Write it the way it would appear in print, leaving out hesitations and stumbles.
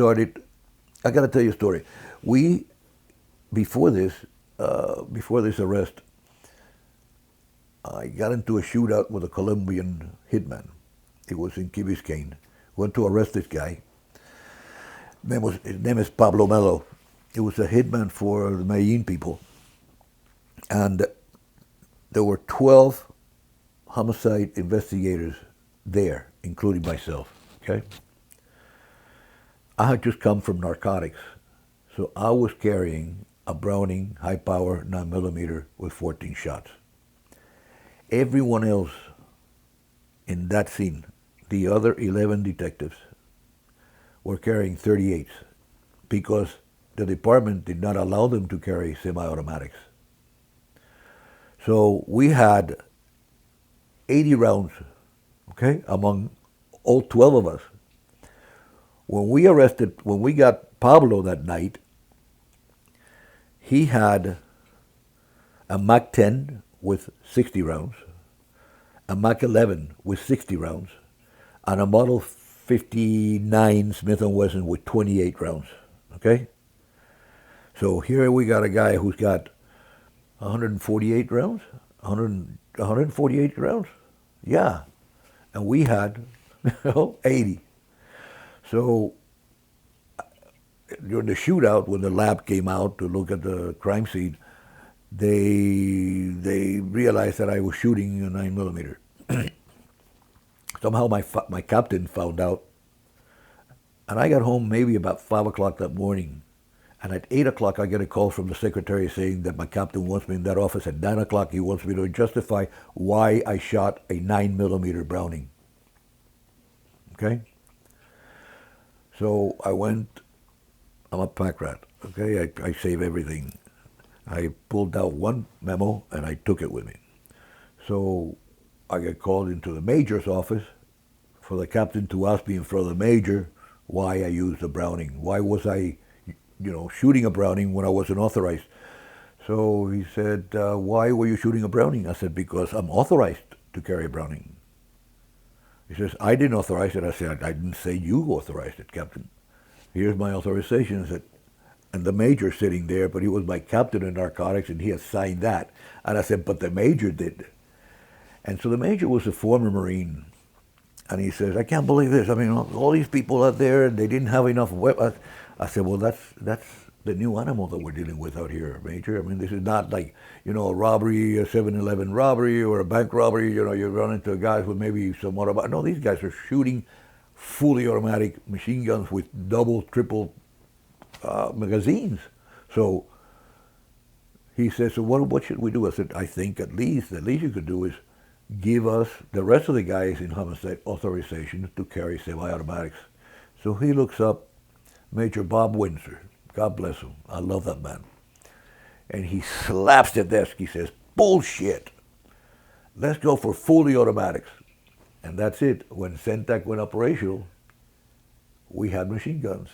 started, I got to tell you a story. We, before this arrest, I got into a shootout with a Colombian hitman. It was in Key Biscayne. Went to arrest this guy. His name is Pablo Melo. He was a hitman for the Medellin people. And there were 12 homicide investigators there, including myself, okay? I had just come from narcotics, so I was carrying a Browning high-power 9mm with 14 shots. Everyone else in that scene, the other 11 detectives, were carrying 38s because the department did not allow them to carry semi-automatics. So we had 80 rounds, okay, among all 12 of us. When we got Pablo that night, he had a Mac 10 with 60 rounds, a Mac 11 with 60 rounds, and a Model 59 Smith & Wesson with 28 rounds, okay? So here we got a guy who's got 148 rounds, 148 rounds, yeah, and we had 80. So during the shootout, when the lab came out to look at the crime scene, they realized that I was shooting a 9mm. Somehow my captain found out, and I got home maybe about 5 o'clock that morning. And at 8 o'clock, I get a call from the secretary saying that my captain wants me in that office. At 9 o'clock, he wants me to justify why I shot a 9mm Browning. Okay? So I went, I'm a Packrat, okay? I save everything. I pulled out one memo and I took it with me. So I get called into the major's office for the captain to ask me in front of the major why I used a Browning. Why was I, shooting a Browning when I wasn't authorized? So he said, why were you shooting a Browning? I said, because I'm authorized to carry a Browning. He says, I didn't authorize it. I said, I didn't say you authorized it, Captain. Here's my authorization. I said, and the major sitting there, but he was my captain in narcotics and he had signed that. And I said, but the major did. And so the major was a former Marine. And he says, I can't believe this. I mean, all these people out there, and they didn't have enough weapons. I said, well, that's the new animal that we're dealing with out here, Major. I mean, this is not like, a robbery, a 7-Eleven robbery or a bank robbery. You run into guys with maybe some automatic. No, these guys are shooting fully automatic machine guns with double, triple magazines. So he says, so what should we do? I said, I think at least you could do is give us, the rest of the guys in homicide, authorization to carry semi-automatics. So he looks up Major Bob Windsor. God bless him. I love that man. And he slaps the desk. He says, bullshit. Let's go for fully automatics. And that's it. When CENTAC went operational, we had machine guns.